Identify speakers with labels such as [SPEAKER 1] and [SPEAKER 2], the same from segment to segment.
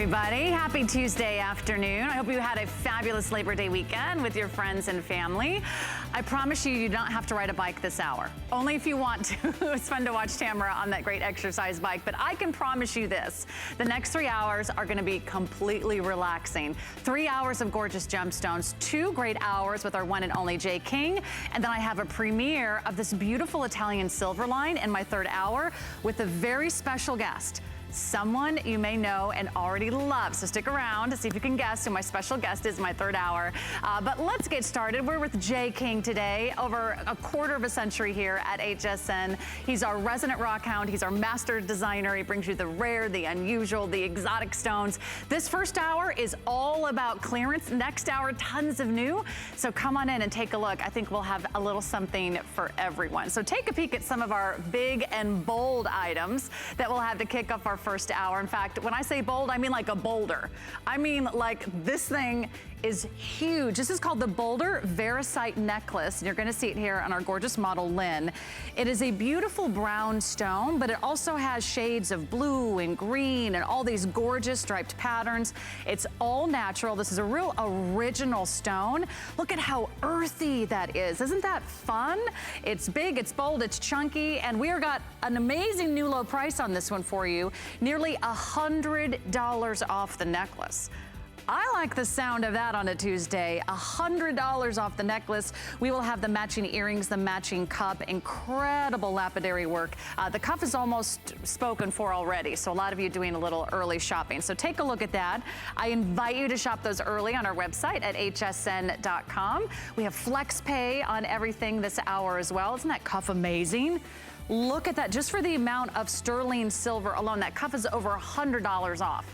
[SPEAKER 1] everybody. Happy Tuesday afternoon. I hope you had a fabulous Labor Day weekend with your friends and family. I promise you, you don't have to ride a bike this hour. Only if you want to. It's fun to watch Tamara on that great exercise bike, but I can promise you this. The next 3 hours are gonna be completely relaxing. 3 hours of gorgeous gemstones, 2 great hours with our one and only Jay King, and then I have a premiere of this beautiful Italian silver line in my 3rd hour with a very special guest. Someone you may know and already love. So stick around to see if you can guess who my special guest is in my 3rd hour. But let's get started. We're with Jay King today, over a quarter of a century here at HSN. He's our resident rock hound. He's our master designer. He brings you the rare, the unusual, the exotic stones. This 1st hour is all about clearance. Next hour, tons of new. So come on in and take a look. I think we'll have a little something for everyone. So take a peek at some of our big and bold items that we'll have to kick off our 1st hour. In fact, when I say bold, I mean like a boulder. I mean like this thing is huge. This is called the Boulder Verisite necklace. And you're gonna see it here on our gorgeous model, Lynn. It is a beautiful brown stone, but it also has shades of blue and green and all these gorgeous striped patterns. It's all natural. This is a real original stone. Look at how earthy that is. Isn't that fun? It's big, it's bold, it's chunky, and we got an amazing new low price on this one for you. Nearly $100 off the necklace. I like the sound of that on a Tuesday. $100 off the necklace. We will have the matching earrings, the matching cup, incredible lapidary work. The cuff is almost spoken for already, so a lot of you doing a little early shopping. So take a look at that. I invite you to shop those early on our website at hsn.com. We have flex pay on everything this hour as well. Isn't that cuff amazing? Look at that, just for the amount of sterling silver alone, that cuff is over $100 off.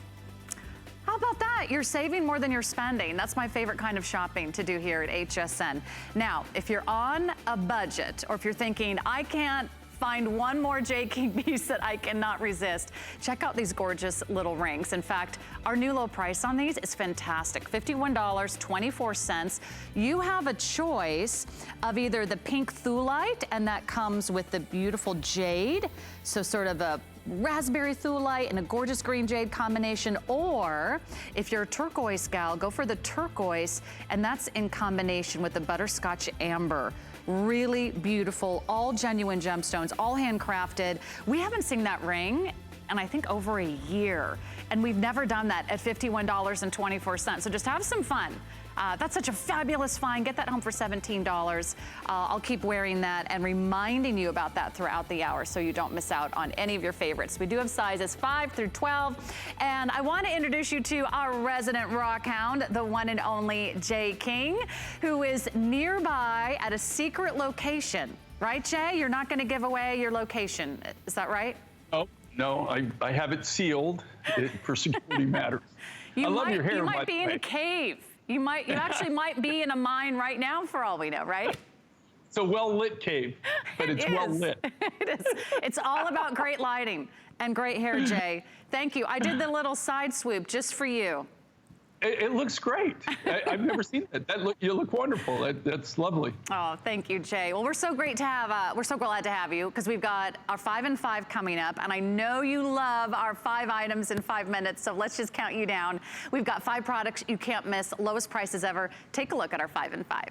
[SPEAKER 1] How about that? You're saving more than you're spending. That's my favorite kind of shopping to do here at HSN. Now, if you're on a budget, or if you're thinking, I can't find one more Jay King piece that I cannot resist, check out these gorgeous little rings. In fact, our new low price on these is fantastic, $51.24. You have a choice of either the pink Thulite, and that comes with the beautiful Jade, so sort of a raspberry Thulite and a gorgeous green jade combination, or if you're a turquoise gal, go for the turquoise, and that's in combination with the butterscotch amber. Really beautiful, all genuine gemstones, all handcrafted. We haven't seen that ring and I think over a year, and we've never done that at $51.24. So just have some fun. That's such a fabulous find. Get that home for $17. I'll keep wearing that and reminding you about that throughout the hour so you don't miss out on any of your favorites. We do have sizes 5 through 12. And I want to introduce you to our resident rock hound, the one and only Jay King, who is nearby at a secret location. Right, Jay? You're not going to give away your location. Is that right?
[SPEAKER 2] Oh, no, I have it sealed for security matters. I love your hair, by the way. You might be in a cave. You actually might be in a mine right now for all we know, right? It's a well-lit cave, but it's well-lit.
[SPEAKER 1] It is. It's all about great lighting and great hair, Jay. Thank you. I did the little side swoop just for you.
[SPEAKER 2] It looks great. I've never seen that. You look wonderful. That's lovely.
[SPEAKER 1] Oh, thank you, Jay. Well, we're so glad to have you, because we've got our 5 and 5 coming up, and I know you love our 5 items in 5 minutes, so let's just count you down. We've got 5 products you can't miss, lowest prices ever. Take a look at our 5 and 5.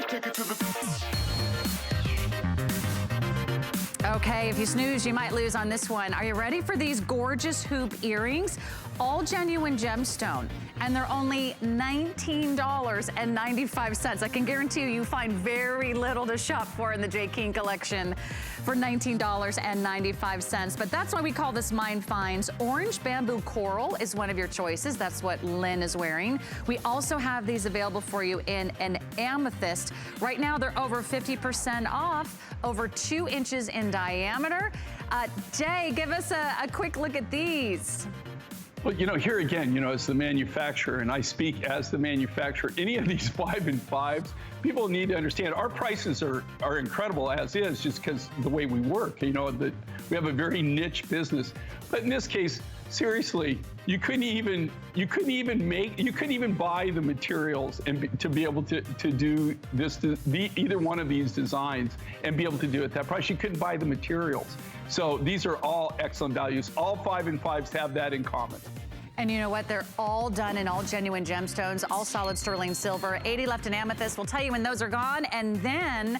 [SPEAKER 1] Take it to the Okay, if you snooze, you might lose on this one. Are you ready for these gorgeous hoop earrings? All genuine gemstone, and they're only $19.95. I can guarantee you find very little to shop for in the Jay King collection for $19.95. But that's why we call this Mind Finds. Orange Bamboo Coral is one of your choices. That's what Lynn is wearing. We also have these available for you in an amethyst. Right now, they're over 50% off, over 2 inches in diameter. Jay, give us a quick look at these.
[SPEAKER 2] Well, here again, as the manufacturer, and I speak as the manufacturer, any of these 5 and 5s, people need to understand our prices are incredible as is, just because the way we work, that we have a very niche business. But in this case, seriously, you couldn't even buy the materials and to be able to do this, either one of these designs and be able to do it at that price. You couldn't buy the materials. So these are all excellent values. All 5 and 5s have that in common.
[SPEAKER 1] And you know what? They're all done in all genuine gemstones, all solid sterling silver, 80 left in amethyst. We'll tell you when those are gone. And then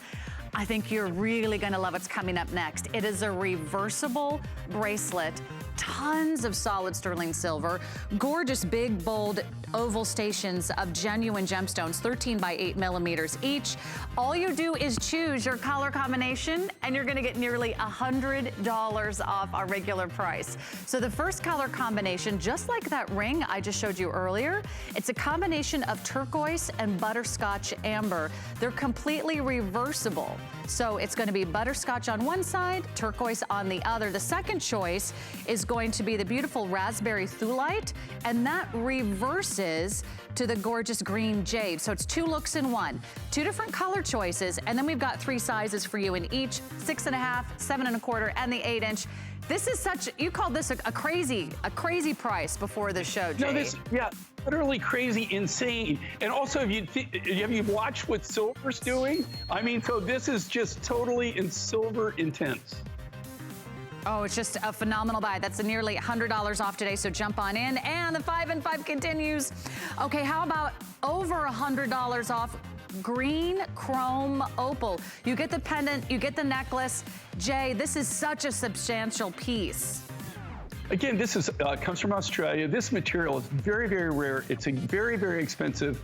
[SPEAKER 1] I think you're really gonna love what's coming up next. It is a reversible bracelet, tons of solid sterling silver, gorgeous big, bold oval stations of genuine gemstones, 13 by 8 millimeters each. All you do is choose your color combination and you're gonna get nearly $100 off our regular price. So the first color combination, just like that ring I just showed you earlier, it's a combination of turquoise and butterscotch amber. They're completely reversible. So it's gonna be butterscotch on one side, turquoise on the other. The second choice is going to be the beautiful raspberry thulite, and that reverses to the gorgeous green jade. So it's 2 looks in one, 2 different color choices, and then we've got 3 sizes for you in each, 6.5, 7 1/4, and the 8-inch. This is such, you called this a crazy price before the show, Jade.
[SPEAKER 2] No, this, yeah, literally crazy, insane. And also, have you watched what silver's doing? I mean, so this is just totally in silver intense.
[SPEAKER 1] Oh, it's just a phenomenal buy. That's nearly $100 off today, so jump on in. And the 5 and 5 continues. Okay, how about over $100 off green chrome opal? You get the pendant, you get the necklace. Jay, this is such a substantial piece.
[SPEAKER 2] Again, this is comes from Australia. This material is very, very rare. It's very, very expensive.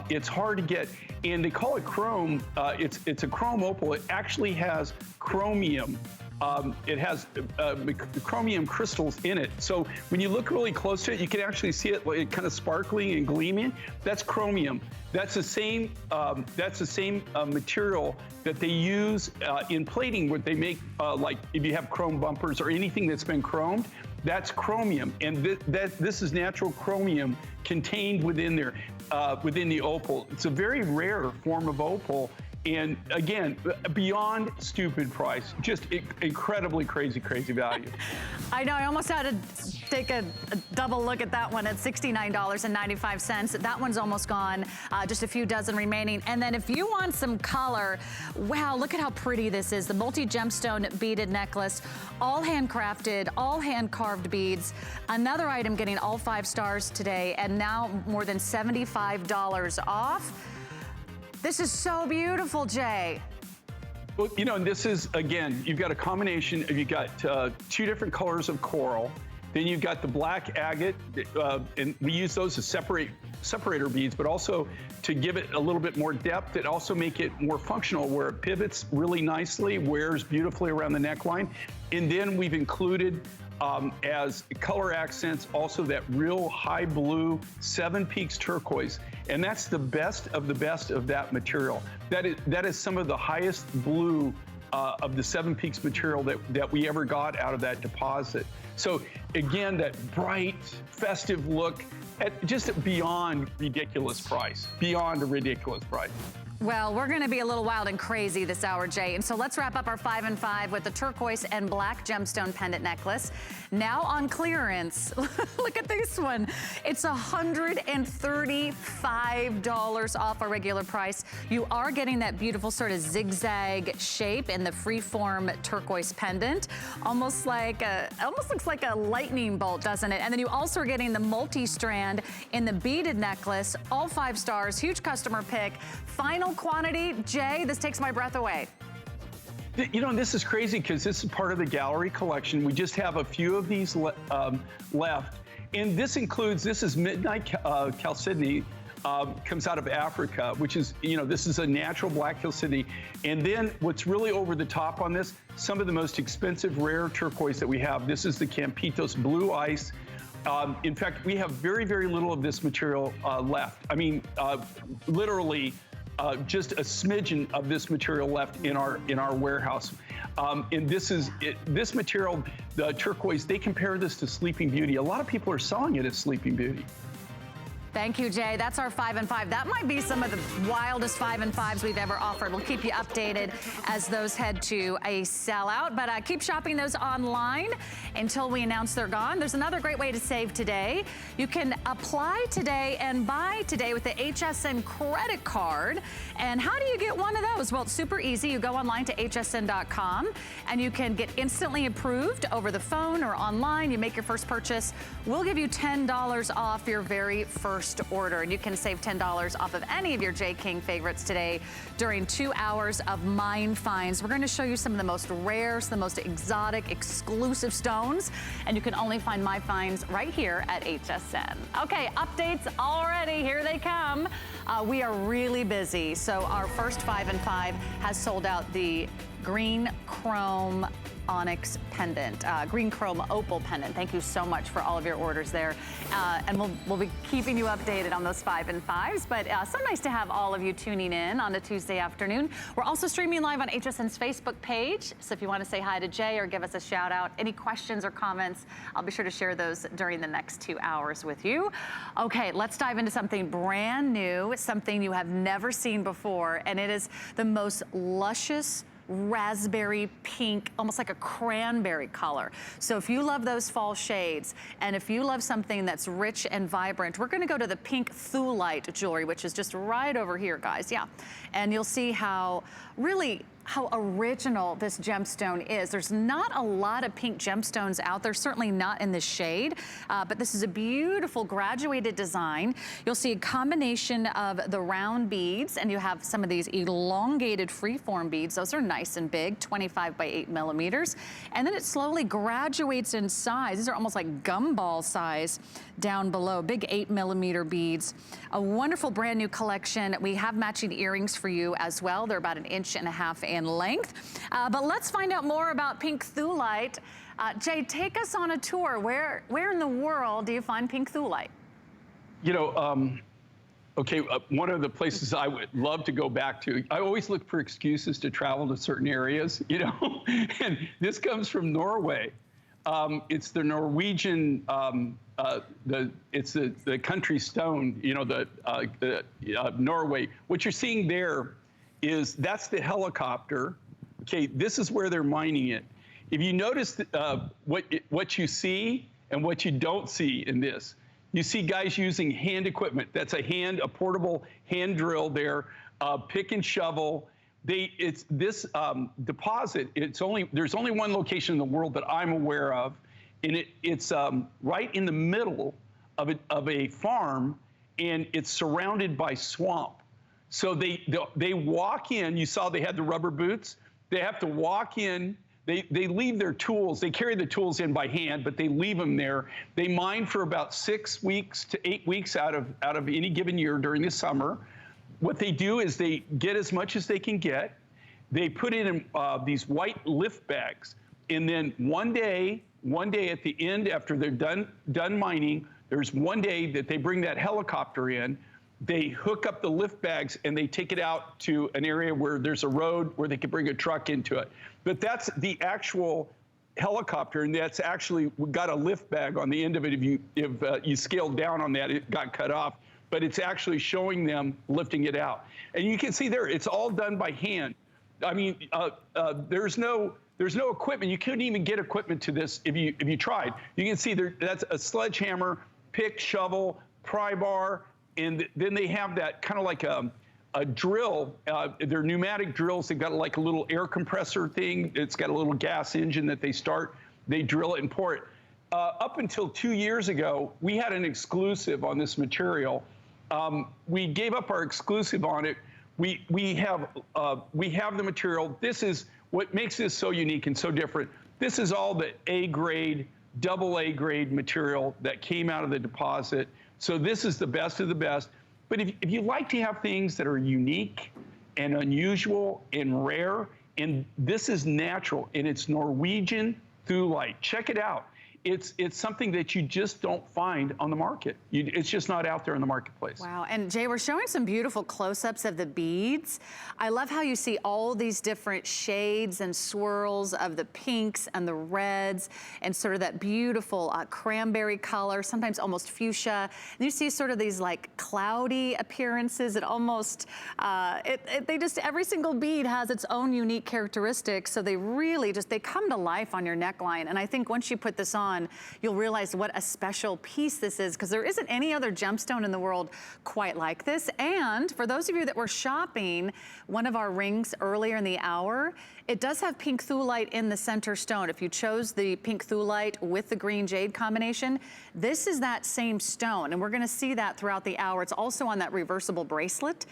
[SPEAKER 2] It's hard to get, and they call it chrome. It's a chrome opal. It actually has chromium. It has chromium crystals in it. So when you look really close to it, you can actually see it like kind of sparkling and gleaming. That's chromium. That's the same material that they use in plating, where they make like if you have chrome bumpers or anything that's been chromed. That's chromium, and this is natural chromium contained within there, within the opal. It's a very rare form of opal. And again, beyond stupid price, just incredibly crazy value.
[SPEAKER 1] I know, I almost had to take a double look at that one at $69.95. That one's almost gone, just a few dozen remaining. And then if you want some color, wow, look at how pretty this is. The multi-gemstone beaded necklace, all handcrafted, all hand-carved beads. Another item getting all 5 stars today, and now more than $75 off. This is so beautiful, Jay.
[SPEAKER 2] Well, you know, this is, again, you've got a combination of, you've got 2 different colors of coral. Then you've got the black agate, and we use those as separator beads, but also to give it a little bit more depth and also make it more functional, where it pivots really nicely, wears beautifully around the neckline. And then we've included as color accents also that real high blue 7 Peaks turquoise, and that's the best of that material. That is some of the highest blue of the 7 Peaks material that we ever got out of that deposit. So again, that bright, festive look at just beyond ridiculous price, beyond a ridiculous price.
[SPEAKER 1] Well, we're gonna be a little wild and crazy this hour, Jay. And so let's wrap up our 5 and 5 with the turquoise and black gemstone pendant necklace. Now on clearance, look at this one. It's $135 off our regular price. You are getting that beautiful sort of zigzag shape in the freeform turquoise pendant. Almost looks like a lightning bolt, doesn't it? And then you also are getting the multi-strand in the beaded necklace, all 5 stars, huge customer pick. Final quantity, Jay, this takes my breath away.
[SPEAKER 2] You know, this is crazy because this is part of the gallery collection. We just have a few of these left. And this is Midnight Chalcedony, comes out of Africa, which is, you know, this is a natural black chalcedony. And then what's really over the top on this, some of the most expensive rare turquoise that we have. This is the Campitos Blue Ice. In fact, we have very, very little of this material left. I mean, literally, just a smidgen of this material left in our warehouse. And this material, the turquoise, they compare this to Sleeping Beauty. A lot of people are selling it as Sleeping Beauty.
[SPEAKER 1] Thank you, Jay. That's our 5 and 5. That might be some of the wildest 5 and 5s we've ever offered. We'll keep you updated as those head to a sellout, but keep shopping those online until we announce they're gone. There's another great way to save today. You can apply today and buy today with the Hsn Credit Card. And how do you get one of those? Well, it's super easy. You go online to hsn.com and you can get instantly approved over the phone or online. You make your first purchase. We'll give you $10 off your very first order, and you can save $10 off of any of your J. King favorites today during 2 hours of Mine Finds. We're going to show you some of the most rare, the most exotic, exclusive stones, and you can only find my finds right here at HSN. Okay, updates already. Here they come. We are really busy, so our first 5 and 5 has sold out the green chrome onyx pendant, green chrome opal pendant. Thank you so much for all of your orders there. And we'll be keeping you updated on those 5 and 5s, but so nice to have all of you tuning in on a Tuesday afternoon. We're also streaming live on HSN's Facebook page, so if you want to say hi to Jay or give us a shout out, any questions or comments, I'll be sure to share those during the next 2 hours with you. Okay, let's dive into something brand new, something you have never seen before, and it is the most luscious raspberry pink, almost like a cranberry color. So if you love those fall shades, and if you love something that's rich and vibrant, we're gonna go to the pink Thulite jewelry, which is just right over here, guys, yeah. And you'll see how original this gemstone is. There's not a lot of pink gemstones out there, certainly not in this shade, but this is a beautiful graduated design. You'll see a combination of the round beads, and you have some of these elongated freeform beads. Those are nice and big, 25 by 8 millimeters. And then it slowly graduates in size. These are almost like gumball size down below, big 8 millimeter beads. A wonderful brand new collection. We have matching earrings for you as well. They're about 1.5 inches in length. But let's find out more about pink Thulite. Jay, take us on a tour. Where in the world do you find pink Thulite?
[SPEAKER 2] You know, okay, one of the places I would love to go back to, I always look for excuses to travel to certain areas, you know, and this comes from Norway. It's the Norwegian, it's the country stone, you know, Norway. What you're seeing there is that's the helicopter. Okay, this is where they're mining it. If you notice what you see and what you don't see in this, you see guys using hand equipment. That's a portable hand drill there, pick and shovel. It's this deposit. There's only one location in the world that I'm aware of, and it's right in the middle of a farm, and it's surrounded by swamp. So they walk in. You saw they had the rubber boots. They have to walk in. They leave their tools. They carry the tools in by hand, but they leave them there. They mine for about 6 weeks to 8 weeks out of any given year during the summer. What they do is they get as much as they can get. They put it in these white lift bags, and then one day at the end, after they're done mining, there's one day that they bring that helicopter in. They hook up the lift bags and they take it out to an area where there's a road where they can bring a truck into it. But that's the actual helicopter, and that's actually got a lift bag on the end of it. If you scaled down on that, it got cut off. But it's actually showing them lifting it out. And you can see there, it's all done by hand. I mean, there's no equipment. You couldn't even get equipment to this if you tried. You can see there, that's a sledgehammer, pick, shovel, pry bar, and then they have that kind of like a drill. They're pneumatic drills. They've got like a little air compressor thing. It's got a little gas engine that they start. They drill it and pour it. Up until 2 years ago, we had an exclusive on this material. We gave up our exclusive on it. We have the material. This is what makes this so unique and so different. This is all the A grade, double A grade material that came out of the deposit. So this is the best of the best. But if you like to have things that are unique and unusual and rare, and this is natural, and it's Norwegian Thulite. Check it out. it's something that you just don't find on the market. It's just not out there in the marketplace.
[SPEAKER 1] Wow, and Jay, we're showing some beautiful close-ups of the beads. I love how you see all these different shades and swirls of the pinks and the reds and sort of that beautiful cranberry color, sometimes almost fuchsia. And you see sort of these like cloudy appearances. It almost, every single bead has its own unique characteristics. So they really they come to life on your neckline. And I think once you put this on, you'll realize what a special piece this is, because there isn't any other gemstone in the world quite like this. And for those of you that were shopping one of our rings earlier in the hour, it does have pink thulite in the center stone. If you chose the pink thulite with the green jade combination, this is that same stone, and we're gonna see that throughout the hour. It's also on that reversible bracelet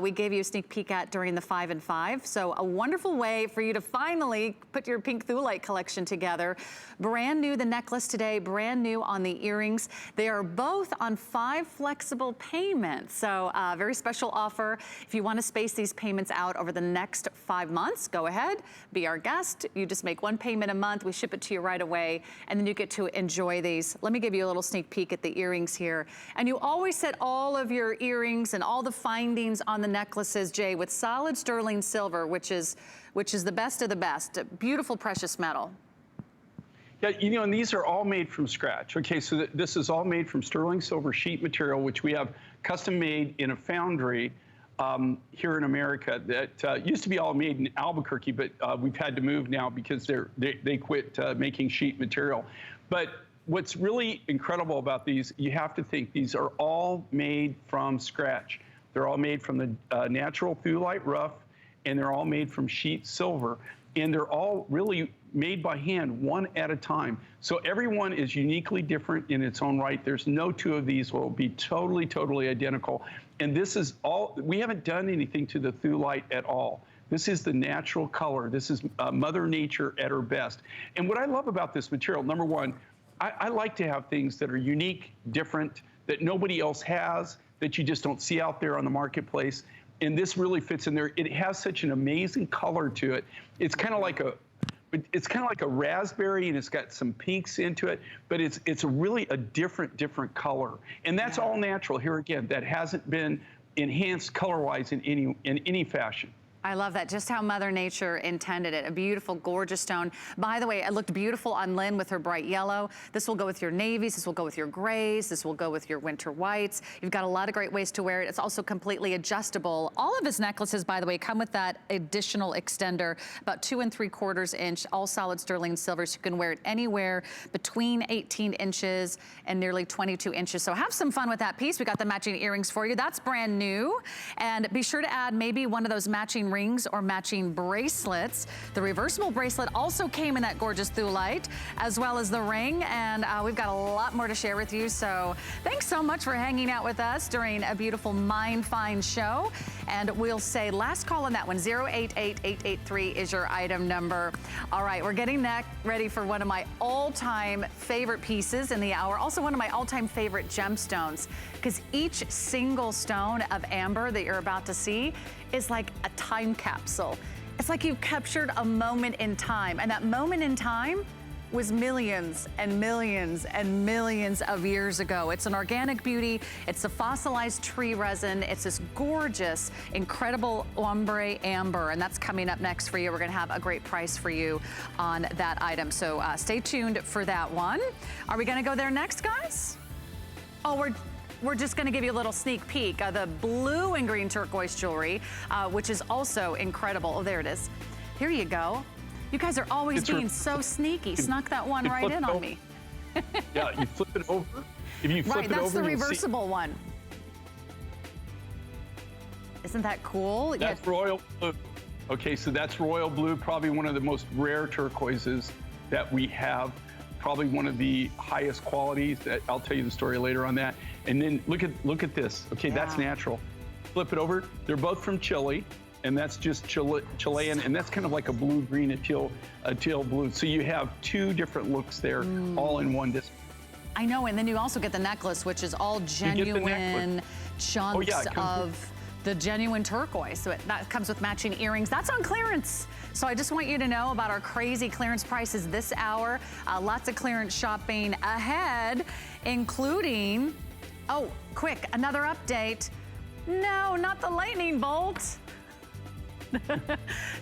[SPEAKER 1] we gave you a sneak peek at during the 5 and 5. So a wonderful way for you to finally put your pink thulite collection together. Brand new, the necklace today, brand new on the earrings. They are both on 5 flexible payments. So very special offer. If you wanna space these payments out over the next 5 months, go ahead, be our guest. You just make 1 payment a month. We ship it to you right away, and then you get to enjoy these. Let me give you a little sneak peek at the earrings here. And you always set all of your earrings and all the findings on the necklaces, Jay, with solid sterling silver, which is the best of the best. A beautiful precious metal.
[SPEAKER 2] Yeah, you know, and these are all made from scratch. Okay, so this is all made from sterling silver sheet material, which we have custom made in a foundry here in America that used to be all made in Albuquerque, but we've had to move now because they quit making sheet material. But what's really incredible about these, you have to think these are all made from scratch. They're all made from the natural thulite rough, and they're all made from sheet silver. And they're all really made by hand, one at a time. So everyone is uniquely different in its own right. There's no 2 of these will be totally, totally identical. And this is all, we haven't done anything to the thulite at all. This is the natural color. This is Mother Nature at her best. And what I love about this material, number one, I like to have things that are unique, different, that nobody else has, that you just don't see out there on the marketplace. And this really fits in there. It has such an amazing color to it. It's kind of like a raspberry, and it's got some pinks into it, but it's really a different color. And that's all natural here again. That hasn't been enhanced color-wise in any fashion.
[SPEAKER 1] I love that, just how Mother Nature intended it. A beautiful, gorgeous stone. By the way, it looked beautiful on Lynn with her bright yellow. This will go with your navies, this will go with your grays, this will go with your winter whites. You've got a lot of great ways to wear it. It's also completely adjustable. All of his necklaces, by the way, come with that additional extender, about 2 3/4 inch, all solid sterling silver, so you can wear it anywhere between 18 inches and nearly 22 inches. So have some fun with that piece. We got the matching earrings for you. That's brand new. And be sure to add maybe one of those matching rings or matching bracelets. The reversible bracelet also came in that gorgeous thulite, as well as the ring, and we've got a lot more to share with you. So thanks so much for hanging out with us during a beautiful Mind Find show. And we'll say last call on that one, 088883 is your item number. All right, we're getting ready for one of my all-time favorite pieces in the hour, also one of my all-time favorite gemstones, because each single stone of amber that you're about to see is like a time capsule. It's like you've captured a moment in time, and that moment in time was millions and millions and millions of years ago. It's an organic beauty. It's a fossilized tree resin. It's this gorgeous, incredible ombre amber, and that's coming up next for you. We're gonna have a great price for you on that item, so stay tuned for that one. Are we gonna go there next, guys? Oh, we're just gonna give you a little sneak peek of the blue and green turquoise jewelry, which is also incredible. Oh, there it is. Here you go. You guys are always being so sneaky. Snuck that one right in on me.
[SPEAKER 2] Yeah, you flip it over. If you flip it over,
[SPEAKER 1] that's the reversible one. Isn't that cool?
[SPEAKER 2] That's royal blue. Okay, so that's royal blue, probably one of the most rare turquoises that we have. Probably one of the highest qualities. I'll tell you the story later on that. And then look at this. Okay, that's natural. Flip it over. They're both from Chile, and that's just Chilean, and that's kind of like a blue-green, a teal blue. So you have 2 different looks there, all in one display.
[SPEAKER 1] I know, and then you also get the necklace, which is all genuine chunks of the genuine turquoise. So that comes with matching earrings. That's on clearance. So I just want you to know about our crazy clearance prices this hour. Lots of clearance shopping ahead, including, oh, quick, another update. No, not the lightning bolt.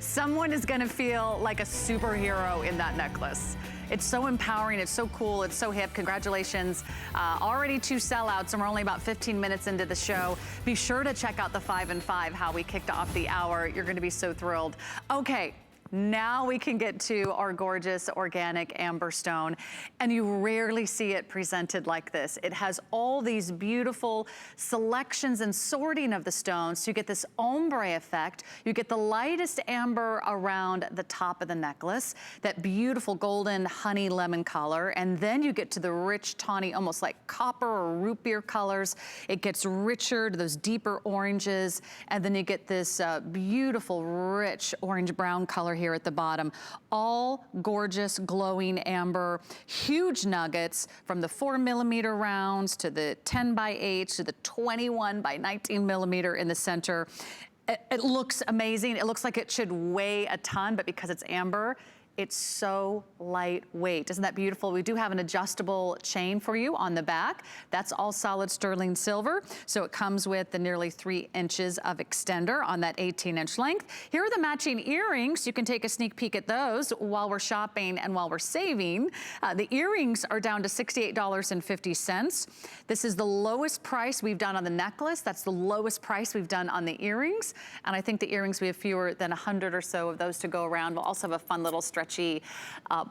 [SPEAKER 1] Someone is gonna feel like a superhero in that necklace. It's so empowering, it's so cool, it's so hip. Congratulations. Already 2 sellouts, and we're only about 15 minutes into the show. Be sure to check out the 5 and 5, how we kicked off the hour. You're gonna be so thrilled. Okay. Now we can get to our gorgeous organic amber stone, and you rarely see it presented like this. It has all these beautiful selections and sorting of the stones. So you get this ombre effect. You get the lightest amber around the top of the necklace, that beautiful golden honey lemon color, and then you get to the rich tawny, almost like copper or root beer colors. It gets richer to those deeper oranges, and then you get this beautiful, rich orange brown color here at the bottom. All gorgeous, glowing amber, huge nuggets from the 4mm rounds to the 10x8 to the 21 by 19 millimeter in the center. It looks amazing. It looks like it should weigh a ton, but because it's amber, it's so lightweight. Isn't that beautiful? We do have an adjustable chain for you on the back. That's all solid sterling silver. So it comes with the nearly 3 inches of extender on that 18-inch length. Here are the matching earrings. You can take a sneak peek at those while we're shopping and while we're saving. The earrings are down to $68.50. This is the lowest price we've done on the necklace. That's the lowest price we've done on the earrings. And I think the earrings, we have fewer than 100 or so of those to go around. We'll also have a fun little stretchy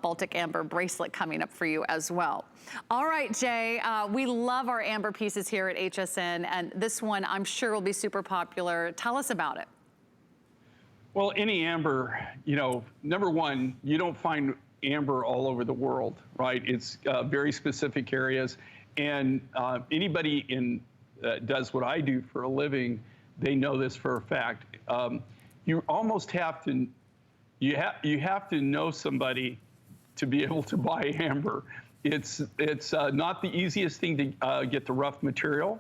[SPEAKER 1] Baltic amber bracelet coming up for you as well. All right, Jay, we love our amber pieces here at HSN, and this one I'm sure will be super popular. Tell us about it.
[SPEAKER 2] Well, any amber, you know, number one, you don't find amber all over the world, right? It's very specific areas, and anybody does what I do for a living, they know this for a fact. You almost have to You have to know somebody to be able to buy amber. It's not the easiest thing to get the rough material,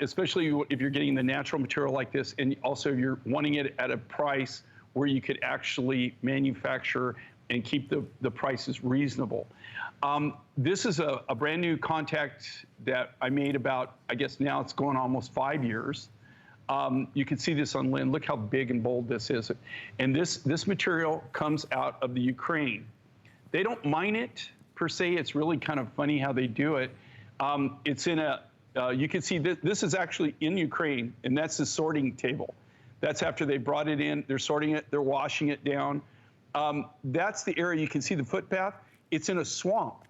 [SPEAKER 2] especially if you're getting the natural material like this, and also you're wanting it at a price where you could actually manufacture and keep the prices reasonable. This is a brand new contact that I made about, I guess now it's going almost 5 years. You can see this on Lynn. Look how big and bold this is. And this material comes out of the Ukraine. They don't mine it per se. It's really kind of funny how they do it. It's in you can see this is actually in Ukraine, and that's the sorting table. That's after they brought it in. They're sorting it. They're washing it down. That's the area you can see the footpath. It's in a swamp.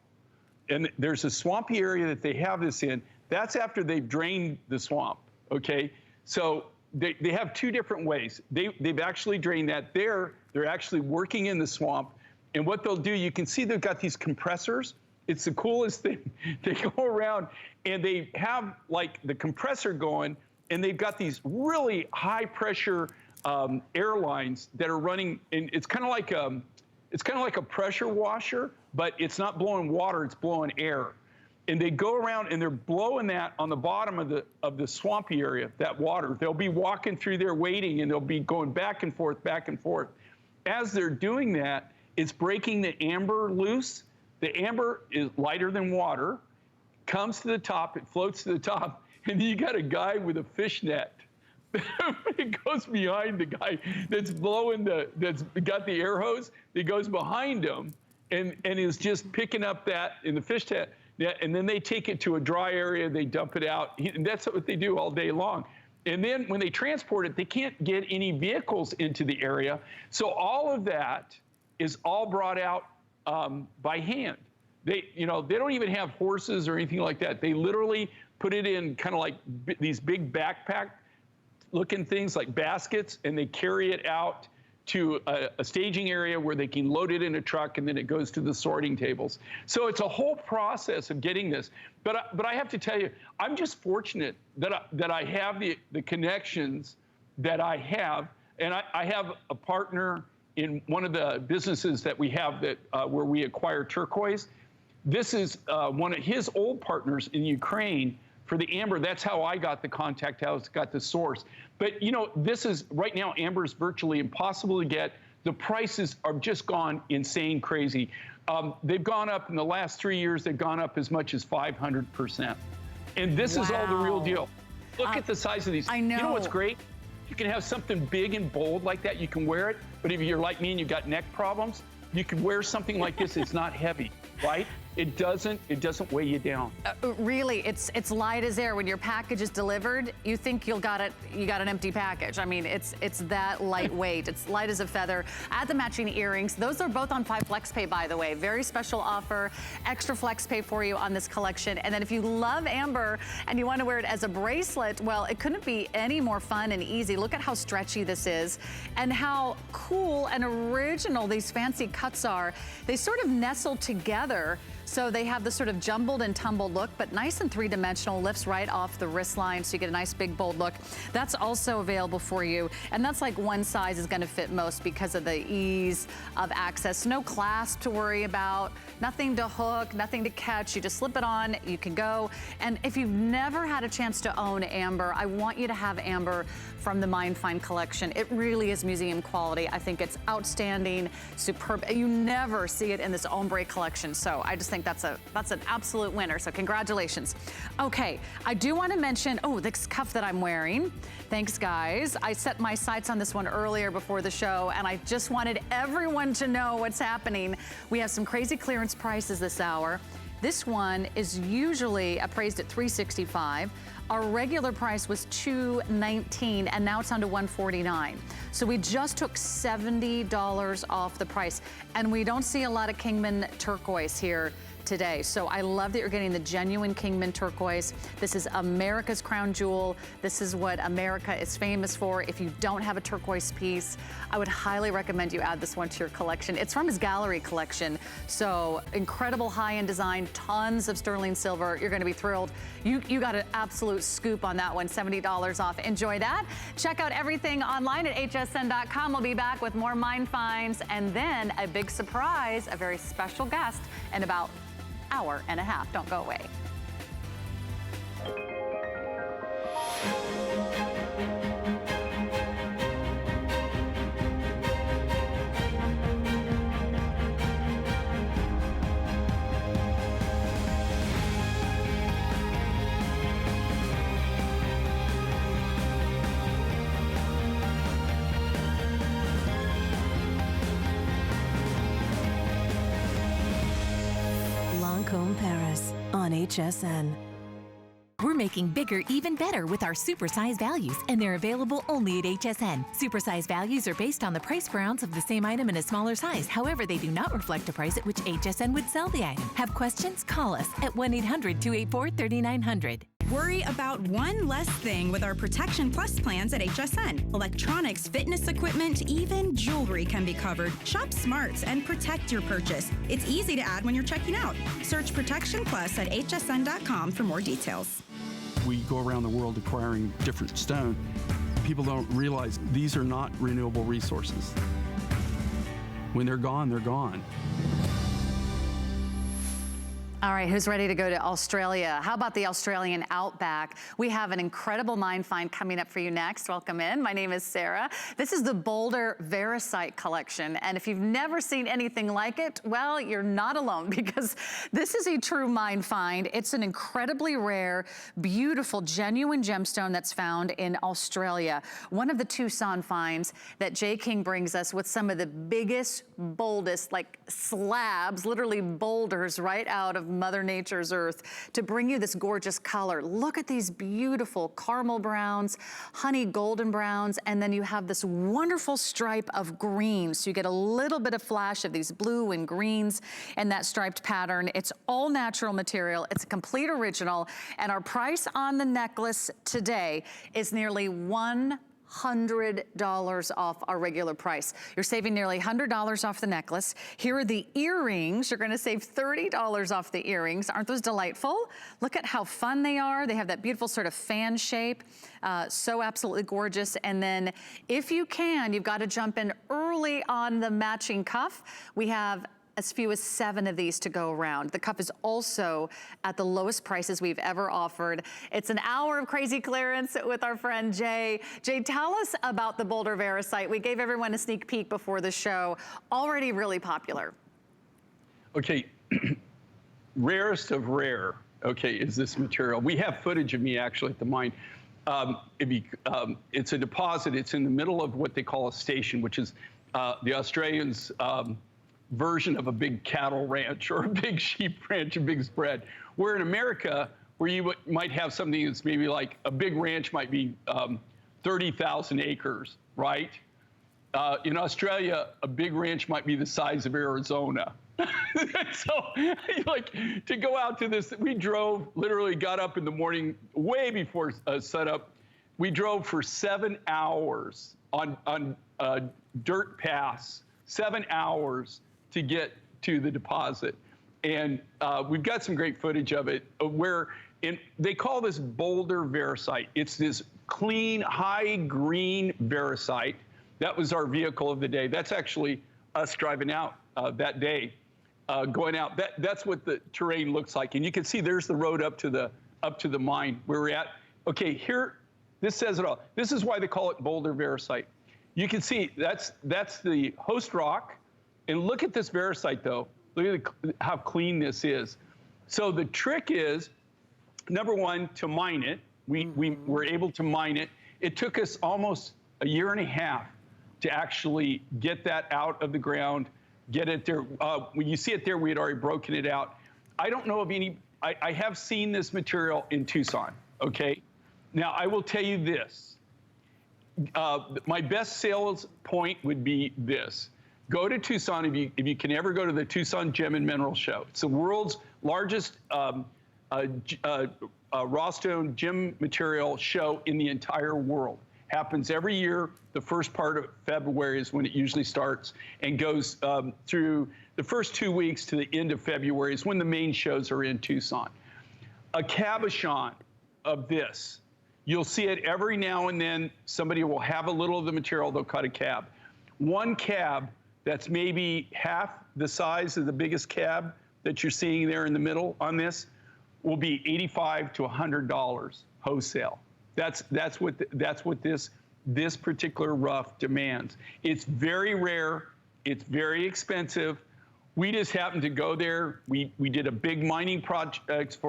[SPEAKER 2] And there's a swampy area that they have this in. That's after they've drained the swamp, okay? So they have 2 different ways. They've actually drained that. They're actually working in the swamp. And what they'll do, you can see they've got these compressors. It's the coolest thing. They go around and they have like the compressor going, and they've got these really high pressure air lines that are running. And it's kind of like a pressure washer, but it's not blowing water, it's blowing air. And they go around and they're blowing that on the bottom of the swampy area, that water. They'll be walking through there waiting, and they'll be going back and forth, back and forth. As they're doing that, it's breaking the amber loose. The amber is lighter than water, comes to the top, it floats to the top, and then you got a guy with a fish net. It goes behind the guy that's that's got the air hose. It goes behind him and is just picking up that in the fish net. Yeah, and then they take it to a dry area, they dump it out. And that's what they do all day long. And then when they transport it, they can't get any vehicles into the area. So all of that is all brought out by hand. They don't even have horses or anything like that. They literally put it in kind of like these big backpack looking things like baskets, and they carry it out to a staging area where they can load it in a truck, and then it goes to the sorting tables. So it's a whole process of getting this. But I have to tell you, I'm just fortunate that I have the connections that I have, and I have a partner in one of the businesses that we have that where we acquire Turquoise. This is one of his old partners in Ukraine for the amber, that's how I got the contact house, got the source. But you know, this is, right now, amber is virtually impossible to get. The prices are just gone insane crazy. They've gone up in the last 3 years, they've gone up as much as 500%. And this is all the real deal. Look at the size of these.
[SPEAKER 1] I know.
[SPEAKER 2] You know what's great? You can have something big and bold like that, you can wear it, but if you're like me and you've got neck problems, you can wear something like this, it's not heavy, right? It doesn't weigh you down.
[SPEAKER 1] Really, it's light as air. When your package is delivered, you think you got an empty package. I mean, it's that lightweight. It's light as a feather. Add the matching earrings. Those are both on 5 Flex Pay, by the way. Very special offer. Extra Flex Pay for you on this collection. And then if you love amber and you want to wear it as a bracelet, well, it couldn't be any more fun and easy. Look at how stretchy this is and how cool and original these fancy cuts are. They sort of nestle together. So they have the sort of jumbled and tumbled look, but nice and three-dimensional, lifts right off the wrist line, so you get a nice big bold look. That's also available for you, and that's like one size is gonna fit most because of the ease of access. No clasp to worry about, nothing to hook, nothing to catch. You just slip it on, you can go. And if you've never had a chance to own amber, I want you to have amber from the Mind Find collection. It really is museum quality. I think it's outstanding, superb. You never see it in this ombre collection, so I just think that's an absolute winner, so congratulations. Okay, I do want to mention, this cuff that I'm wearing. Thanks, guys. I set my sights on this one earlier before the show, and I just wanted everyone to know what's happening. We have some crazy clearance prices this hour. This one is usually appraised at $365. Our regular price was $219, and now it's down to $149. So we just took $70 off the price, and we don't see a lot of Kingman turquoise here today. So I love that you're getting the genuine Kingman turquoise. This is America's crown jewel. This is what America is famous for. If you don't have a turquoise piece, I would highly recommend you add this one to your collection. It's from his gallery collection. So incredible high-end design, tons of sterling silver. You're gonna be thrilled. You got an absolute scoop on that one, $70 off. Enjoy that. Check out everything online at hsn.com. We'll be back with more Mind Finds and then a big surprise, a very special guest in about hour and a half. Don't go away.
[SPEAKER 3] Paris on HSN.
[SPEAKER 4] We're making bigger even better with our supersize values, and they're available only at HSN. Supersize values are based on the price per ounce of the same item in a smaller size. However, they do not reflect a price at which HSN would sell the item. Have questions? Call us at 1-800-284-3900.
[SPEAKER 5] Worry about one less thing with our Protection Plus plans at HSN. Electronics, fitness equipment, even jewelry can be covered. Shop smarts and protect your purchase. It's easy to add when you're checking out. Search Protection Plus at hsn.com for more details.
[SPEAKER 6] We go around the world acquiring different stone. People don't realize these are not renewable resources. When they're gone, they're gone.
[SPEAKER 1] All right, who's ready to go to Australia? How about the Australian outback? We have an incredible Mind Find coming up for you next. Welcome in. My name is Sarah. This is the Boulder Verisite collection. And if you've never seen anything like it, well, you're not alone because this is a true Mind Find. It's an incredibly rare, beautiful, genuine gemstone that's found in Australia. One of the Tucson finds that Jay King brings us with some of the biggest, boldest, like slabs, literally boulders right out of Mother Nature's earth to bring you this gorgeous color. Look at these beautiful caramel browns, honey golden browns, and then you have this wonderful stripe of green. So you get a little bit of flash of these blue and greens and that striped pattern. It's all natural material. It's a complete original. And our price on the necklace today is nearly $100 off our regular price. You're saving nearly $100 off the necklace. Here are the earrings. You're gonna save $30 off the earrings. Aren't those delightful? Look at how fun they are. They have that beautiful sort of fan shape. So absolutely gorgeous. And then if you can, you've got to jump in early on the matching cuff. We have as few as 7 of these to go around. The cuff is also at the lowest prices we've ever offered. It's an hour of crazy clearance with our friend Jay. Jay, tell us about the Boulder Verisite. We gave everyone a sneak peek before the show. Already really popular.
[SPEAKER 2] Okay, rarest of rare, okay, is this material. We have footage of me actually at the mine. It's a deposit. It's in the middle of what they call a station, which is the Australians' version of a big cattle ranch or a big sheep ranch, a big spread. Where in America, where you might have something that's maybe like a big ranch might be 30,000 acres, right? In Australia, a big ranch might be the size of Arizona. So, like, to go out to this, we drove, literally got up in the morning, way before setup. We drove for 7 hours on dirt paths, 7 hours to get to the deposit. And we've got some great footage of it where they call this Boulder Verisite. It's this clean, high green Verisite. That was our vehicle of the day. That's actually us driving out that day. Going out, that's what the terrain looks like, and you can see there's the road up to the mine where we're at. Okay, here, this says it all. This is why they call it Boulder Verisite. You can see that's the host rock, and look at this Verisite though. Look at how clean this is. So the trick is, number one, to mine it. We were able to mine it. It took us almost a year and a half to actually get that out of the ground. Get it there. When you see it there, we had already broken it out. I don't know of any, I have seen this material in Tucson, okay? Now, I will tell you this. My best sales point would be this. Go to Tucson if you can ever go to the Tucson Gem and Mineral Show. It's the world's largest raw stone gem material show in the entire world. Happens every year. The first part of February is when it usually starts and goes through the first 2 weeks to the end of February is when the main shows are in Tucson. A cabochon of this, you'll see it every now and then. Somebody will have a little of the material, they'll cut a cab. One cab that's maybe half the size of the biggest cab that you're seeing there in the middle on this will be $85 to $100 wholesale. That's what this particular rough demands. It's very rare. It's very expensive. We just happened to go there. We did a big mining project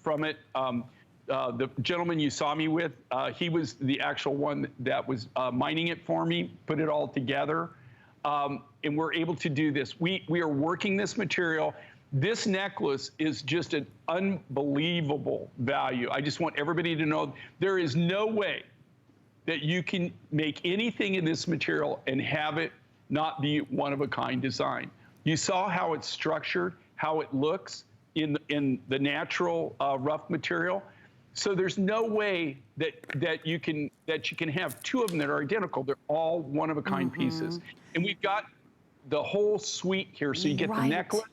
[SPEAKER 2] from it. The gentleman you saw me with, he was the actual one that was mining it for me, put it all together, and we're able to do this. We are working this material. This necklace is just an unbelievable value. I just want everybody to know there is no way that you can make anything in this material and have it not be one-of-a-kind design. You saw how it's structured, how it looks in the natural rough material. So there's no way that you can have 2 of them that are identical. They're all one-of-a-kind pieces. And we've got the whole suite here. So you get the necklace.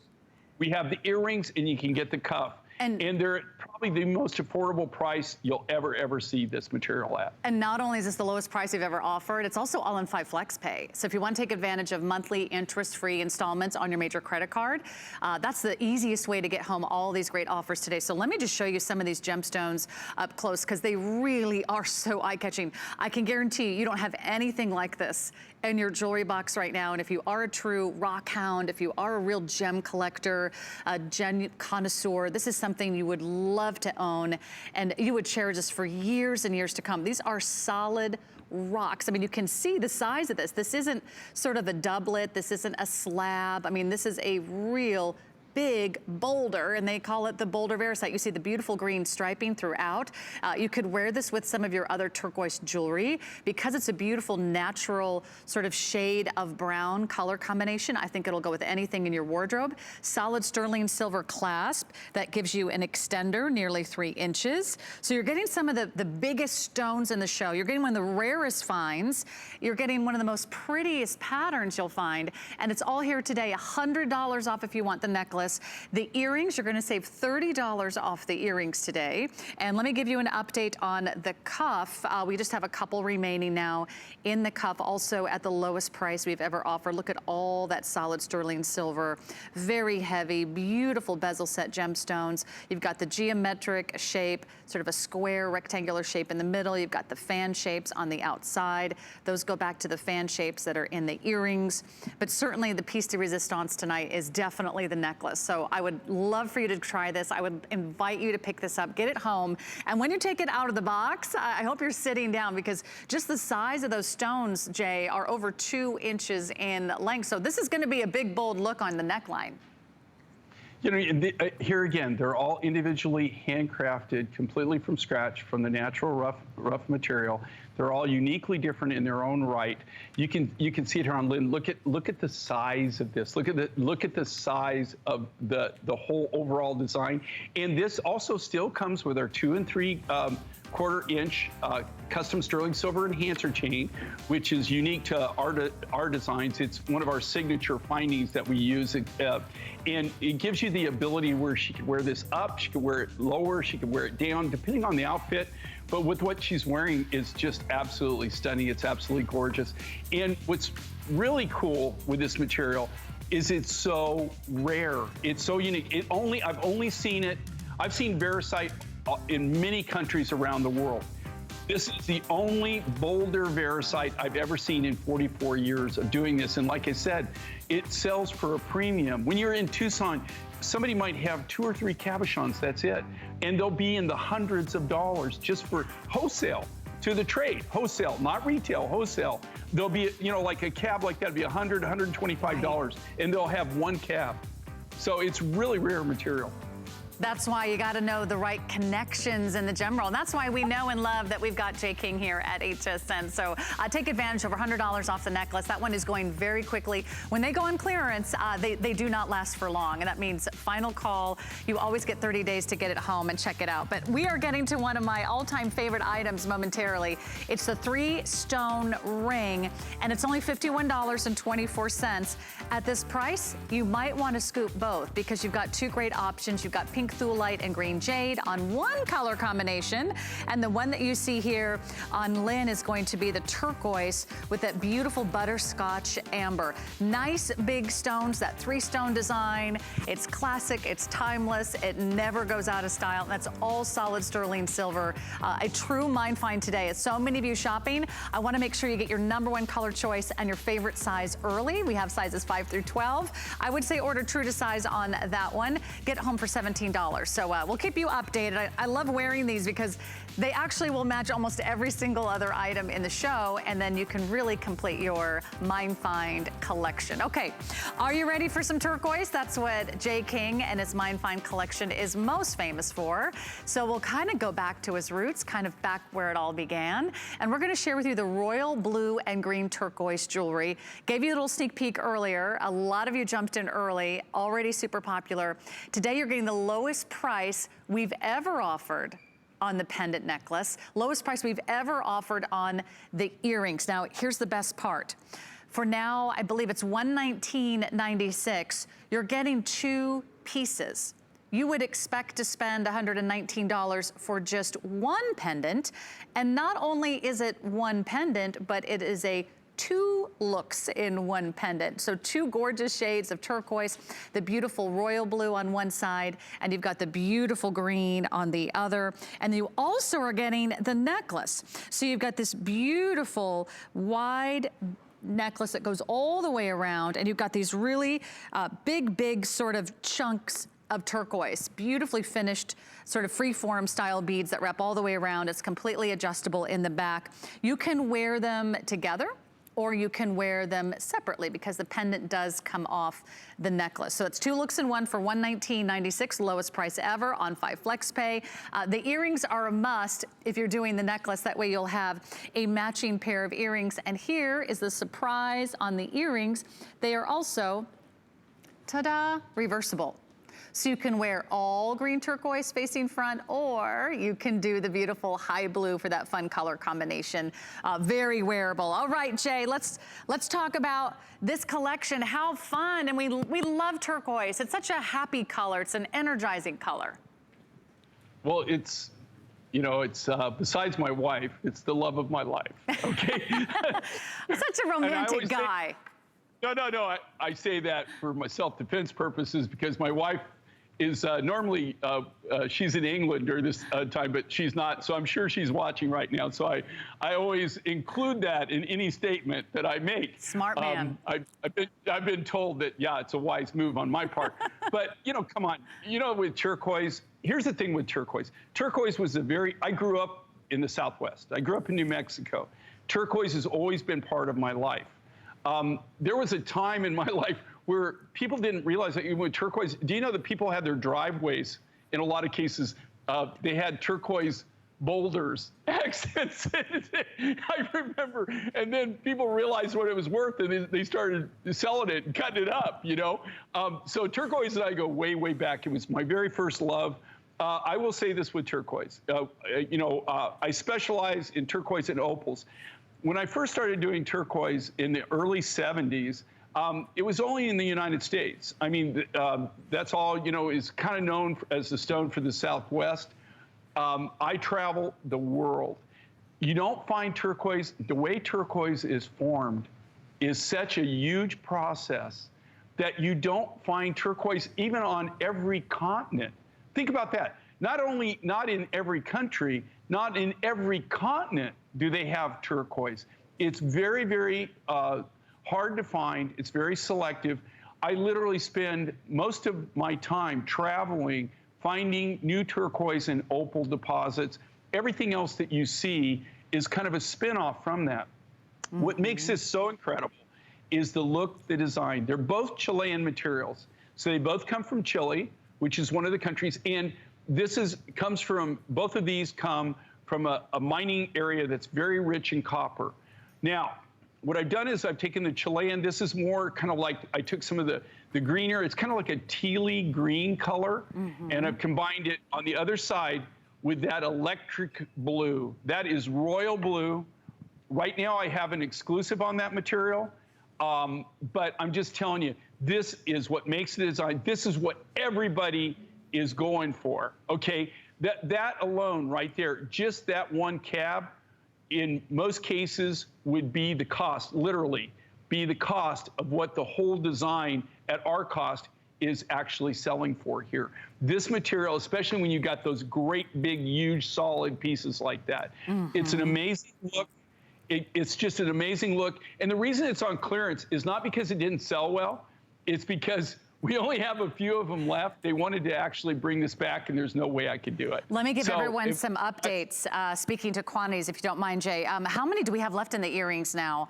[SPEAKER 2] We have the earrings, and you can get the cuff. And they're probably the most affordable price you'll ever see this material at.
[SPEAKER 1] And not only is this the lowest price we've ever offered, it's also all in 5 flex pay. So if you want to take advantage of monthly interest-free installments on your major credit card, that's the easiest way to get home all these great offers today. So let me just show you some of these gemstones up close, because they really are so eye-catching. I can guarantee you don't have anything like this in your jewelry box right now. And if you are a true rock hound, if you are a real gem collector, a gem connoisseur, this is something you would love to own and you would cherish this for years and years to come. These are solid rocks. I mean, you can see the size of this. This isn't sort of a doublet. This isn't a slab. I mean, this is a real big boulder, and they call it the Boulder Verisite. You see the beautiful green striping throughout. You could wear this with some of your other turquoise jewelry. Because it's a beautiful natural sort of shade of brown color combination, I think it'll go with anything in your wardrobe. Solid sterling silver clasp that gives you an extender, nearly 3 inches. So you're getting some of the biggest stones in the show. You're getting one of the rarest finds. You're getting one of the most prettiest patterns you'll find. And it's all here today, $100 off if you want the necklace. necklace. The earrings, you're gonna save $30 off the earrings today. And let me give you an update on the cuff. We just have a couple remaining now in the cuff, also at the lowest price we've ever offered. Look at all that solid sterling silver, very heavy, beautiful bezel set gemstones. You've got the geometric shape, sort of a square rectangular shape in the middle. You've got the fan shapes on the outside. Those go back to the fan shapes that are in the earrings. But certainly the piece de resistance tonight is definitely the necklace. So I would love for you to try this. I would invite you to pick this up, get it home. And when you take it out of the box, I hope you're sitting down, because just the size of those stones, Jay, are over 2 inches in length. So this is gonna be a big, bold look on the neckline.
[SPEAKER 2] You know, here again, they're all individually handcrafted, completely from scratch, from the natural rough material. They're all uniquely different in their own right. You can see it here on Lynn. Look at the size of this. Look at the size of the whole overall design. And this also still comes with our 2 3/4 inch custom sterling silver enhancer chain, which is unique to our designs. It's one of our signature findings that we use. And it gives you the ability where she could wear this up, she could wear it lower, she could wear it down, depending on the outfit. But with what she's wearing is just absolutely stunning. It's absolutely gorgeous. And what's really cool with this material is it's so rare. It's so unique. I've only seen it, I've seen Verisite in many countries around the world. This is the only Boulder Verisite I've ever seen in 44 years of doing this. And like I said, it sells for a premium. When you're in Tucson, somebody might have 2 or 3 cabochons, that's it. And they'll be in the hundreds of dollars just for wholesale to the trade, wholesale, not retail, wholesale. There'll be, you know, like a cab like that would be $100, $125, and they'll have 1 cab. So it's really rare material.
[SPEAKER 1] That's why you got to know the right connections in the gem roll. And that's why we know and love that we've got Jay King here at HSN. So take advantage of over $100 off the necklace. That one is going very quickly. When they go on clearance, they do not last for long. And that means final call. You always get 30 days to get it home and check it out. But we are getting to one of my all-time favorite items momentarily. It's the 3-stone ring, and it's only $51.24. At this price, you might want to scoop both, because you've got 2 great options. You've got pink Thulite and green Jade on 1 color combination. And the one that you see here on Lynn is going to be the turquoise with that beautiful butterscotch amber. Nice big stones, that 3-stone design. It's classic, it's timeless, it never goes out of style. That's all solid sterling silver. A true mind find today. It's so many of you shopping. I want to make sure you get your #1 color choice and your favorite size early. We have sizes 5 through 12. I would say order true to size on that one. Get home for $17. So we'll keep you updated. I love wearing these because they actually will match almost every single other item in the show, and then you can really complete your Mind Find collection. Okay, are you ready for some turquoise? That's what Jay King and his Mind Find collection is most famous for. So we'll kind of go back to his roots, kind of back where it all began. And we're going to share with you the royal blue and green turquoise jewelry. Gave you a little sneak peek earlier. A lot of you jumped in early, already super popular. Today you're getting the lowest price we've ever offered on the pendant necklace, lowest price we've ever offered on the earrings. Now, here's the best part. For now, I believe it's $119.96. You're getting 2 pieces. You would expect to spend $119 for just 1 pendant. And not only is it 1 pendant, but it is a 2 looks in 1 pendant. So 2 gorgeous shades of turquoise, the beautiful royal blue on one side, and you've got the beautiful green on the other. And you also are getting the necklace. So you've got this beautiful wide necklace that goes all the way around, and you've got these really big sort of chunks of turquoise, beautifully finished sort of free-form style beads that wrap all the way around. It's completely adjustable in the back. You can wear them together, or you can wear them separately, because the pendant does come off the necklace. So it's 2 looks in 1 for $119.96, lowest price ever on 5 flex pay. The earrings are a must if you're doing the necklace. That way you'll have a matching pair of earrings. And here is the surprise on the earrings. They are also, ta-da, reversible. So you can wear all green turquoise facing front, or you can do the beautiful high blue for that fun color combination. Very wearable. All right, Jay, let's talk about this collection. How fun, and we love turquoise. It's such a happy color. It's an energizing color.
[SPEAKER 2] Well, it's, you know, it's besides my wife, it's the love of my life, okay?
[SPEAKER 1] Such a romantic guy.
[SPEAKER 2] No. I say that for my self-defense purposes because my wife is normally, she's in England during this time, but she's not. So I'm sure she's watching right now. So I always include that in any statement that I make.
[SPEAKER 1] Smart man.
[SPEAKER 2] I've been told that, yeah, it's a wise move on my part. But, you know, come on. You know, with turquoise, here's the thing with turquoise. Turquoise was I grew up in the Southwest. I grew up in New Mexico. Turquoise has always been part of my life. There was a time in my life where people didn't realize that even with turquoise, do you know that people had their driveways, in a lot of cases, they had turquoise boulders, accents. I remember, and then people realized what it was worth, and they started selling it and cutting it up, you know? So turquoise and I go way, way back. It was my very first love. I will say this with turquoise. I specialize in turquoise and opals. When I first started doing turquoise in the early 70s, it was only in the United States. I mean, that's all, you know, is kind of known as the stone for the Southwest. I travel the world. You don't find turquoise, the way turquoise is formed is such a huge process that you don't find turquoise even on every continent. Think about that. Not in every country, not in every continent do they have turquoise. It's very, very hard to find. It's very selective. I literally spend most of my time traveling, finding new turquoise and opal deposits. Everything else that you see is kind of a spin-off from that. Mm-hmm. What makes this so incredible is the look, the design. They're both Chilean materials. So they both come from Chile, which is one of the countries. And both of these come from a mining area that's very rich in copper. Now, what I've done is I've taken the Chilean, this is more kind of like, I took some of the greener, it's kind of like a tealy green color, and I've combined it on the other side with that electric blue. That is royal blue. Right now I have an exclusive on that material, but I'm just telling you, this is what makes the design, this is what everybody is going for, okay? That alone right there, just that one cab, in most cases would be the cost, literally, be the cost of what the whole design at our cost is actually selling for here. This material, especially when you got those great big, huge, solid pieces like that, it's an amazing look. It's just an amazing look. And the reason it's on clearance is not because it didn't sell well, it's because we only have a few of them left. They wanted to actually bring this back, and there's no way I could do it.
[SPEAKER 1] Let me give everyone some updates. Speaking to quantities, if you don't mind, Jay. How many do we have left in the earrings now?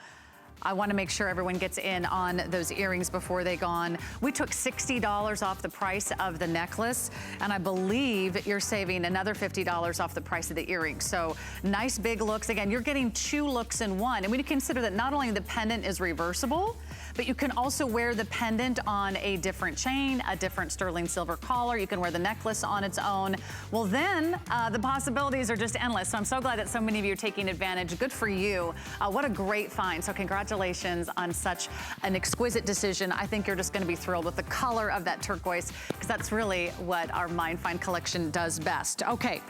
[SPEAKER 1] I want to make sure everyone gets in on those earrings before they're gone. We took $60 off the price of the necklace, and I believe you're saving another $50 off the price of the earrings. So nice big looks. Again, you're getting 2 looks in one. And when you consider that not only the pendant is reversible, but you can also wear the pendant on a different chain, a different sterling silver collar. You can wear the necklace on its own. Well, then the possibilities are just endless. So I'm so glad that so many of you are taking advantage. Good for you. What a great find. So congratulations on such an exquisite decision. I think you're just going to be thrilled with the color of that turquoise, because that's really what our Mind Find collection does best. Okay,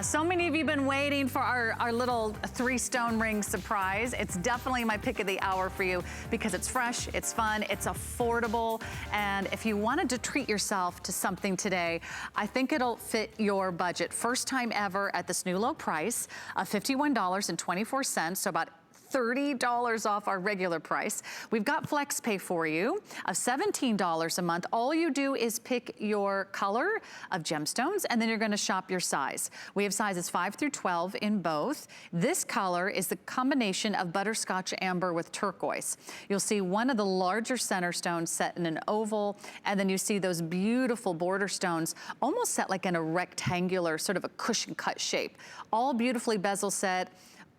[SPEAKER 1] so many of you have been waiting for our little 3-stone ring surprise. It's definitely my pick of the hour for you because it's fresh, it's fun, it's affordable, and if you wanted to treat yourself to something today, I think it'll fit your budget. First time ever at this new low price of $51.24, so about $30 off our regular price. We've got flex pay for you of $17 a month. All you do is pick your color of gemstones, and then you're going to shop your size. We have sizes 5 through 12 in both. This color is the combination of butterscotch amber with turquoise. You'll see one of the larger center stones set in an oval, and then you see those beautiful border stones almost set like in a rectangular, sort of a cushion cut shape. All beautifully bezel set.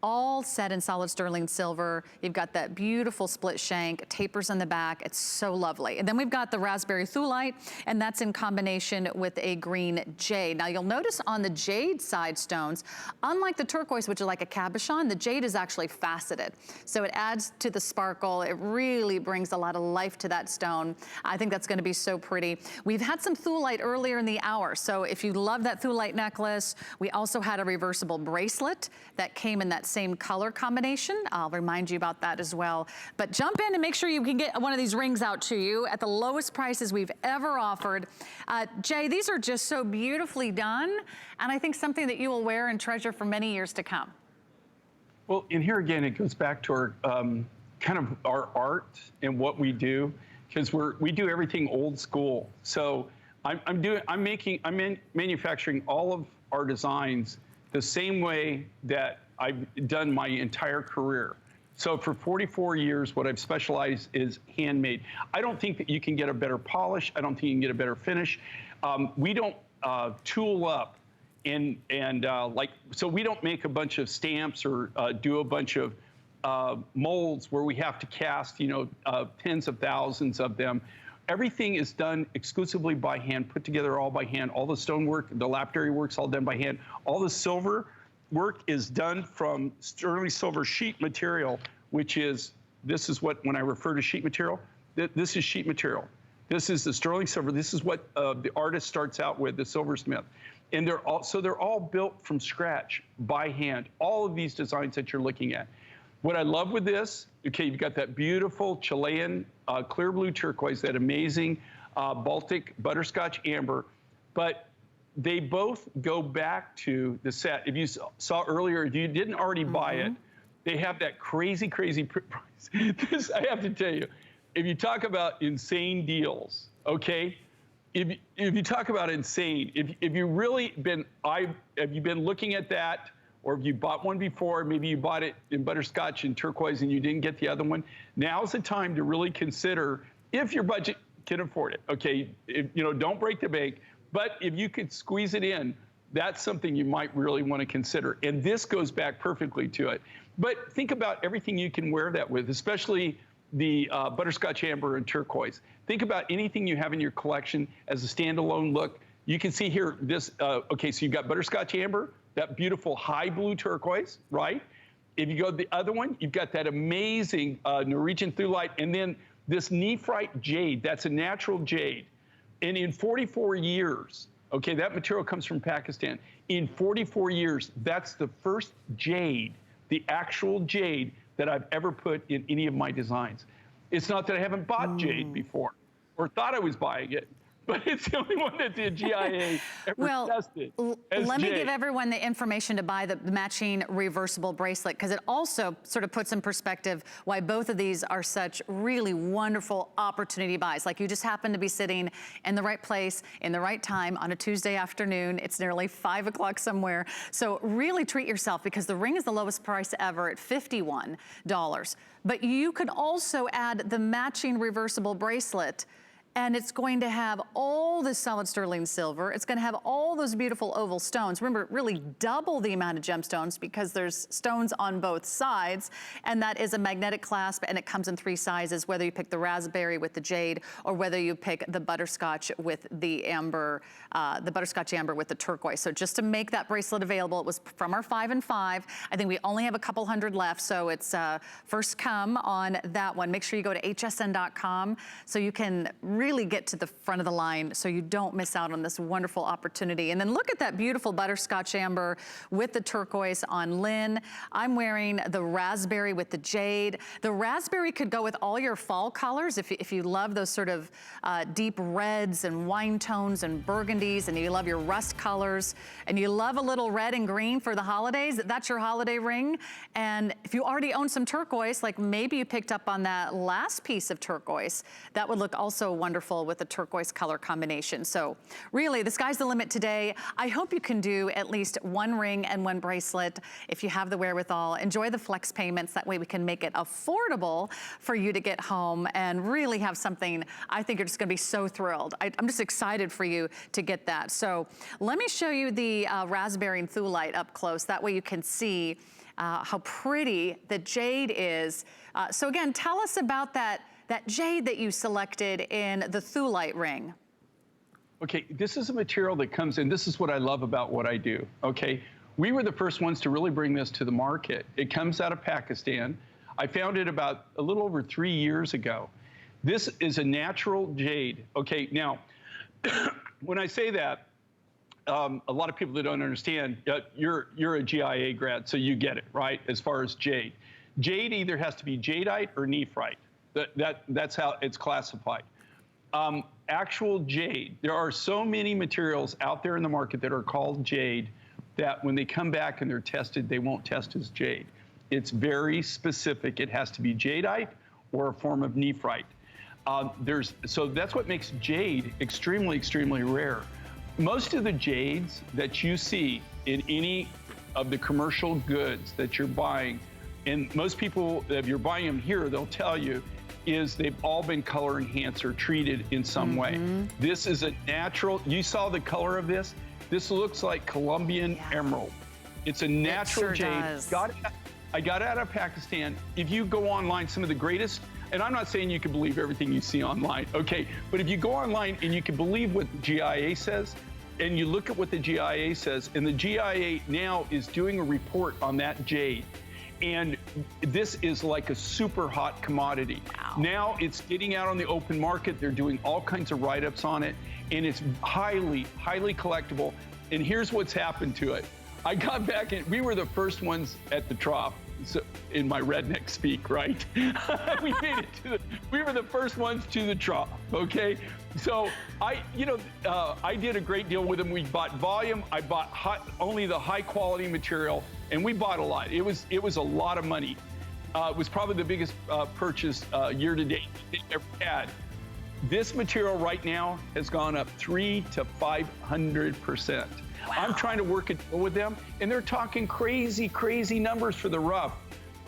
[SPEAKER 1] all set in solid sterling silver. You've got that beautiful split shank, tapers on the back. It's so lovely. And then we've got the raspberry thulite, and that's in combination with a green jade. Now you'll notice on the jade side stones, unlike the turquoise, which is like a cabochon, the jade is actually faceted. So it adds to the sparkle. It really brings a lot of life to that stone. I think that's gonna be so pretty. We've had some thulite earlier in the hour. So if you love that thulite necklace, we also had a reversible bracelet that came in that same color combination. I'll remind you about that as well. But jump in and make sure you can get one of these rings out to you at the lowest prices we've ever offered. Jay, these are just so beautifully done, and I think something that you will wear and treasure for many years to come.
[SPEAKER 2] Well, and here again, it goes back to our kind of our art and what we do, because we do everything old school. So I'm manufacturing all of our designs the same way that I've done my entire career. So for 44 years, what I've specialized is handmade. I don't think that you can get a better polish. I don't think you can get a better finish. We don't tool up so we don't make a bunch of stamps or do a bunch of molds where we have to cast, tens of thousands of them. Everything is done exclusively by hand, put together all by hand. All the stonework, the lapidary work's all done by hand. All the silver work is done from sterling silver sheet material, which is, this is what, when I refer to sheet material, this is sheet material. This is the sterling silver. This is what the artist starts out with, the silversmith. And they're all built from scratch by hand, all of these designs that you're looking at. What I love with this, okay, you've got that beautiful Chilean clear blue turquoise, that amazing Baltic butterscotch amber, but they both go back to the set. If you saw earlier, if you didn't already buy it, they have that crazy, crazy price. This, I have to tell you, if you talk about insane deals, okay? If you talk about insane, if you really have you been looking at that, or if you bought one before, maybe you bought it in butterscotch and turquoise and you didn't get the other one, now's the time to really consider, if your budget can afford it, okay? Don't break the bank, but if you could squeeze it in, that's something you might really want to consider. And this goes back perfectly to it. But think about everything you can wear that with, especially the butterscotch amber and turquoise. Think about anything you have in your collection as a standalone look. You can see here this, okay, so you've got butterscotch amber, that beautiful high blue turquoise, right? If you go to the other one, you've got that amazing Norwegian thulite, and then this nephrite jade, that's a natural jade. And in 44 years, okay, that material comes from Pakistan. In 44 years, that's the first jade, the actual jade that I've ever put in any of my designs. It's not that I haven't bought jade before or thought I was buying it, but it's the only one that the GIA ever tested.
[SPEAKER 1] Let me give everyone the information to buy the matching reversible bracelet, because it also sort of puts in perspective why both of these are such really wonderful opportunity buys. Like, you just happen to be sitting in the right place, in the right time on a Tuesday afternoon. It's nearly 5 o'clock somewhere. So really treat yourself, because the ring is the lowest price ever at $51. But you could also add the matching reversible bracelet, and it's going to have all the solid sterling silver. It's going to have all those beautiful oval stones. Remember, really double the amount of gemstones, because there's stones on both sides, and that is a magnetic clasp, and it comes in 3 sizes, whether you pick the raspberry with the jade, or whether you pick the butterscotch with the amber, the butterscotch amber with the turquoise. So just to make that bracelet available, it was from our 5 and 5. I think we only have a couple hundred left, so it's first come on that one. Make sure you go to hsn.com so you can really get to the front of the line so you don't miss out on this wonderful opportunity. And then look at that beautiful butterscotch amber with the turquoise on Lynn. I'm wearing the raspberry with the jade. The raspberry could go with all your fall colors if you love those sort of deep reds and wine tones and burgundies, and you love your rust colors, and you love a little red and green for the holidays. That's your holiday ring. And if you already own some turquoise, like maybe you picked up on that last piece of turquoise, that would look also wonderful wonderful with the turquoise color combination. So really, the sky's the limit today. I hope you can do at least one ring and one bracelet if you have the wherewithal. Enjoy the flex payments. That way we can make it affordable for you to get home and really have something. I think you're just gonna be so thrilled. I'm just excited for you to get that. So let me show you the raspberry and Thulite up close. That way you can see how pretty the jade is. So again, tell us about that jade that you selected in the Thulite ring.
[SPEAKER 2] Okay, this is a material that comes in. This is what I love about what I do, okay? We were the first ones to really bring this to the market. It comes out of Pakistan. I found it about a little over 3 years ago. This is a natural jade. Okay, now, when I say that, a lot of people that don't understand, you're a GIA grad, so you get it, right, as far as jade. Jade either has to be jadeite or nephrite. That's how it's classified. Actual jade, there are so many materials out there in the market that are called jade that when they come back and they're tested, they won't test as jade. It's very specific. It has to be jadeite or a form of nephrite. So that's what makes jade extremely, extremely rare. Most of the jades that you see in any of the commercial goods that you're buying, and most people, if you're buying them here, they'll tell you, is they've all been color enhanced or treated in some way. This is a natural, you saw the color of this? This looks like Colombian emerald. It's a natural jade. I got it out of Pakistan. If you go online, some of the greatest, and I'm not saying you can believe everything you see online, okay? But if you go online and you can believe what the GIA says, and you look at what the GIA says, and the GIA now is doing a report on that jade, and this is like a super hot commodity. Wow. Now it's getting out on the open market. They're doing all kinds of write-ups on it, and it's highly, highly collectible. And here's what's happened to it. I got back in, we were the first ones at the trough. So in my redneck speak, right? We made it to we were the first ones to the trough, okay? So I did a great deal with them. We bought volume. I bought only the high quality material, and we bought a lot. It was a lot of money. It was probably the biggest purchase year to date they ever had. This material right now has gone up 300 to 500%. Wow. I'm trying to work a deal with them, and they're talking crazy, crazy numbers for the rough.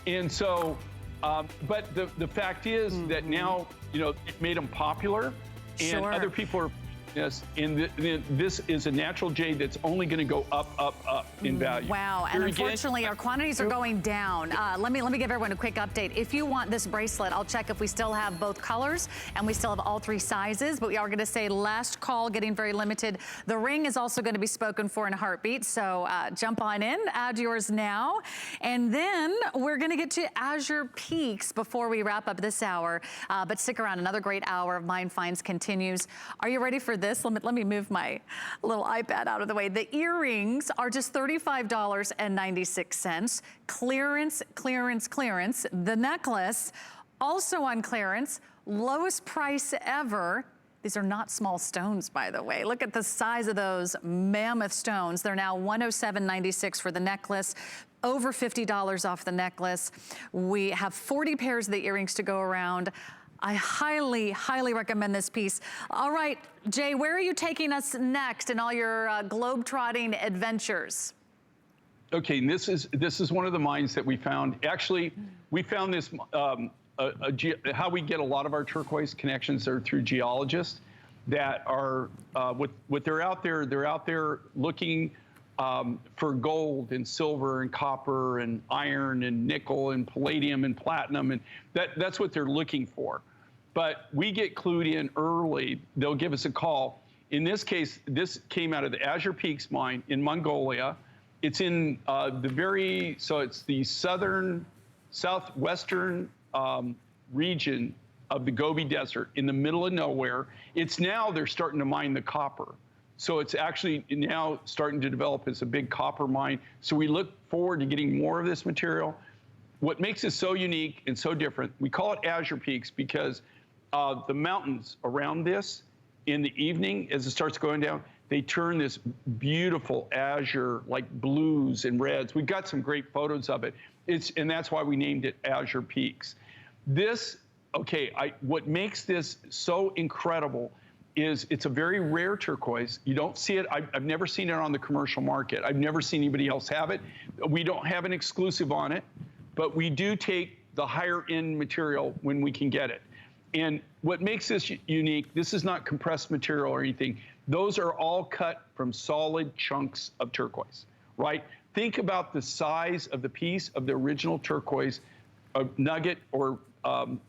[SPEAKER 2] And so, but the fact is that now, it made them popular, and other people are Yes, and this is a natural jade that's only going to go up, up, up in value.
[SPEAKER 1] Wow, and unfortunately our quantities are going down. Let me give everyone a quick update. If you want this bracelet, I'll check if we still have both colors and we still have all 3 sizes, but we are going to say last call, getting very limited. The ring is also going to be spoken for in a heartbeat, so jump on in, add yours now. And then we're going to get to Azure Peaks before we wrap up this hour, but stick around, another great hour of Mind Finds continues. Are you ready for this? Let me move my little iPad out of the way. The earrings are just $35.96. Clearance, clearance, clearance. The necklace, also on clearance, lowest price ever. These are not small stones, by the way. Look at the size of those mammoth stones. They're now $107.96 for the necklace. Over $50 off the necklace. We have 40 pairs of the earrings to go around. I highly, highly recommend this piece. All right, Jay, where are you taking us next in all your globe-trotting adventures?
[SPEAKER 2] Okay, and this is one of the mines that we found. Actually, we found this, how we get a lot of our turquoise connections are through geologists that are, they're out there looking for gold and silver and copper and iron and nickel and palladium and platinum, and that's what they're looking for. But we get clued in early. They'll give us a call. In this case, this came out of the Azure Peaks mine in Mongolia. It's in it's the southwestern region of the Gobi Desert in the middle of nowhere. They're starting to mine the copper. So it's actually now starting to develop as a big copper mine. So we look forward to getting more of this material. What makes it so unique and so different, we call it Azure Peaks because the mountains around this in the evening, as it starts going down, they turn this beautiful azure, like blues and reds. We've got some great photos of it. And that's why we named it Azure Peaks. This okay, what makes this so incredible is it's a very rare turquoise. You don't see it. I've never seen it on the commercial market. I've never seen anybody else have it. We don't have an exclusive on it, but we do take the higher end material when we can get it. And what makes this unique, this is not compressed material or anything. Those are all cut from solid chunks of turquoise, right? Think about the size of the piece of the original turquoise nugget or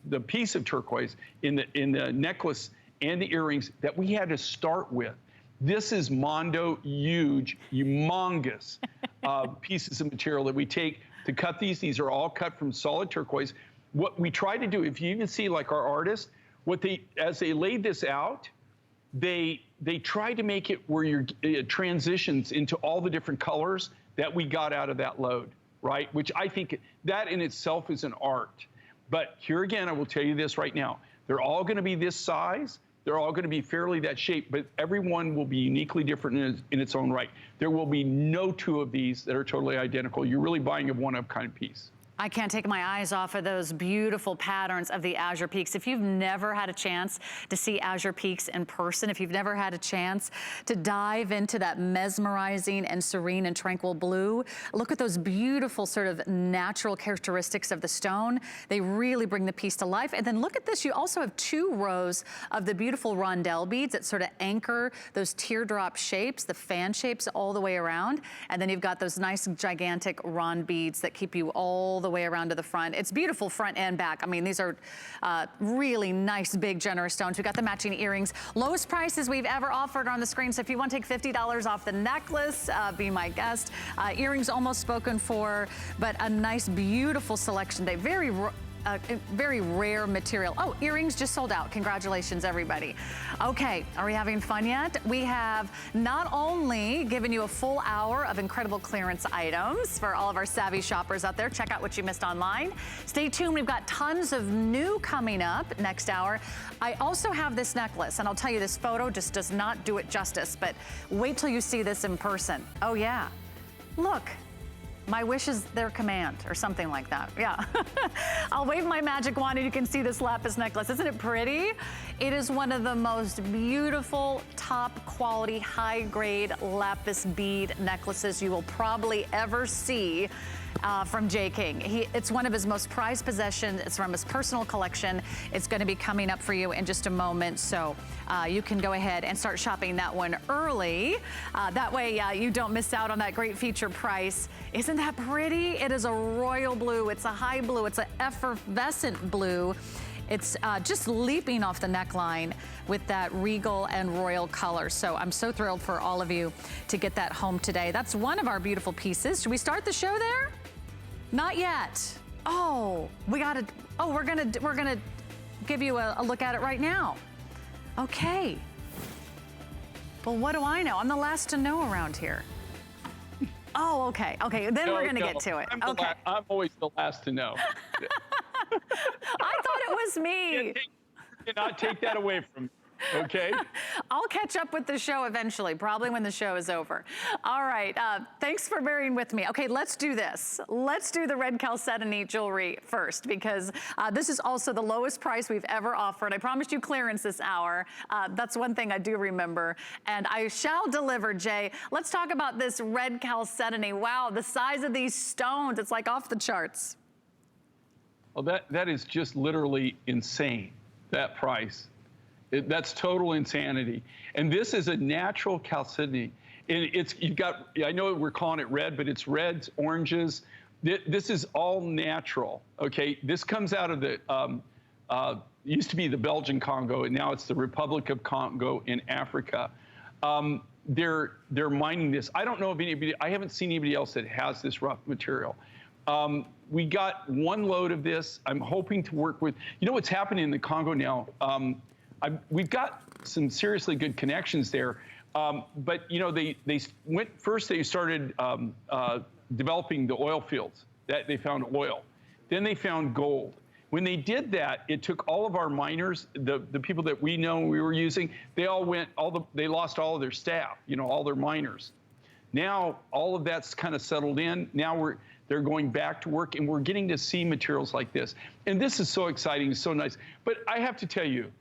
[SPEAKER 2] the piece of turquoise in the necklace and the earrings that we had to start with. This is mondo huge, humongous pieces of material that we take to cut these. These are all cut from solid turquoise. What we try to do, if you even see like our artists, as they laid this out, they try to make it where it transitions into all the different colors that we got out of that load, right? Which I think that in itself is an art. But here again, I will tell you this right now. They're all going to be this size. They're all going to be fairly that shape, but every one will be uniquely different in its own right. There will be no two of these that are totally identical. You're really buying a one-of-a-kind piece.
[SPEAKER 1] I can't take my eyes off of those beautiful patterns of the Azure Peaks. If you've never had a chance to see Azure Peaks in person, if you've never had a chance to dive into that mesmerizing and serene and tranquil blue, look at those beautiful sort of natural characteristics of the stone. They really bring the piece to life. And then look at this, you also have 2 rows of the beautiful rondelle beads that sort of anchor those teardrop shapes, the fan shapes all the way around. And then you've got those nice gigantic rond beads that keep you all the way around to the front. It's beautiful front and back. I mean, these are really nice, big, generous stones. We've got the matching earrings. Lowest prices we've ever offered on the screen. So if you want to take $50 off the necklace, be my guest. Earrings almost spoken for, but a nice, beautiful selection. They very rare material. Oh, earrings just sold out. Congratulations, everybody. Okay, are we having fun yet? We have not only given you a full hour of incredible clearance items for all of our savvy shoppers out there. Check out what you missed online. Stay tuned. We've got tons of new coming up next hour. I also have this necklace, and I'll tell you, this photo just does not do it justice, but wait till you see this in person. Oh, yeah. Look. My wish is their command, or something like that. Yeah. I'll wave my magic wand and you can see this lapis necklace. Isn't it pretty? It is one of the most beautiful, top quality, high grade lapis bead necklaces you will probably ever see from J. King. It's one of his most prized possessions. It's from his personal collection. It's going to be coming up for you in just a moment. So you can go ahead and start shopping that one early. That way you don't miss out on that great feature price. Isn't that pretty? It is a royal blue. It's a high blue. It's an effervescent blue. It's just leaping off the neckline with that regal and royal color. So I'm so thrilled for all of you to get that home today. That's one of our beautiful pieces. Should we start the show there? Not yet. Oh, we're gonna give you a look at it right now. Okay. Well, what do I know? I'm the last to know around here. Oh, okay. Okay, then we're gonna get to it. Okay.
[SPEAKER 2] I'm always the last to know.
[SPEAKER 1] I thought it was me.
[SPEAKER 2] You cannot take that away from me, okay?
[SPEAKER 1] I'll catch up with the show eventually, probably when the show is over. All right, thanks for bearing with me. Okay, let's do this. Let's do the red chalcedony jewelry first, because this is also the lowest price we've ever offered. I promised you clearance this hour. That's one thing I do remember, and I shall deliver, Jay. Let's talk about this red chalcedony. Wow, the size of these stones, it's like off the charts.
[SPEAKER 2] Well, that is just literally insane, that price. That's total insanity. And this is a natural chalcedony. And I know we're calling it red, but it's reds, oranges. This is all natural, okay? This comes out of the, used to be the Belgian Congo, and now it's the Republic of Congo in Africa. They're mining this. I don't know of anybody, I haven't seen anybody else that has this rough material. We got one load of this. I'm hoping to work with, you know what's happening in the Congo now? We've got some seriously good connections there. But you know, they started developing the oil fields. That they found oil. Then they found gold. When they did that, it took all of our miners, the people that we know we were using, they all lost all of their staff, you know, all their miners. Now, all of that's kind of settled in. Now they're going back to work, and we're getting to see materials like this. And this is so exciting, so nice. But I have to tell you,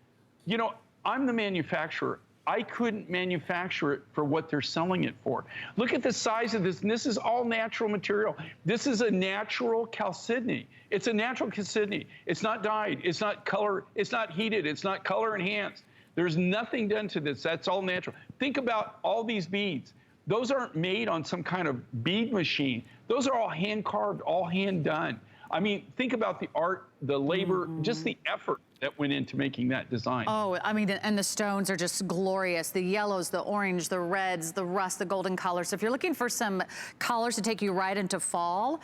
[SPEAKER 2] I'm the manufacturer. I couldn't manufacture it for what they're selling it for. Look at the size of this, and this is all natural material. This is a natural chalcedony. It's a natural chalcedony. It's not dyed, it's not color, it's not heated, it's not color enhanced. There's nothing done to this, that's all natural. Think about all these beads. Those aren't made on some kind of bead machine. Those are all hand carved, all hand done. I mean, think about the art, the labor, just the effort that went into making that design.
[SPEAKER 1] Oh, I mean, and the stones are just glorious. The yellows, the orange, the reds, the rust, the golden colors. So if you're looking for some colors to take you right into fall,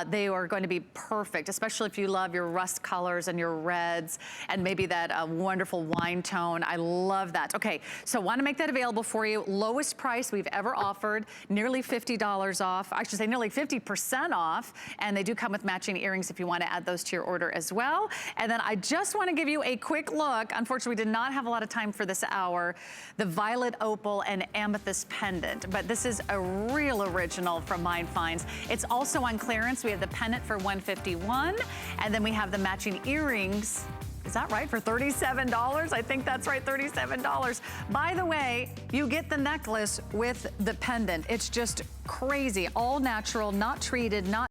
[SPEAKER 1] they are going to be perfect, especially if you love your rust colors and your reds and maybe that wonderful wine tone. I love that. Okay, so want to make that available for you. Lowest price we've ever offered, nearly $50 off. I should say nearly 50% off. And they do come with matching earrings if you want to add those to your order as well. And then I just want to give you a quick look. Unfortunately, we did not have a lot of time for this hour. The violet opal and amethyst pendant, but this is a real original from Mind Finds. It's also on clearance. We have the pendant for $151, and then we have the matching earrings. Is that right? For $37? I think that's right, $37. By the way, you get the necklace with the pendant. It's just crazy. All natural, not treated, not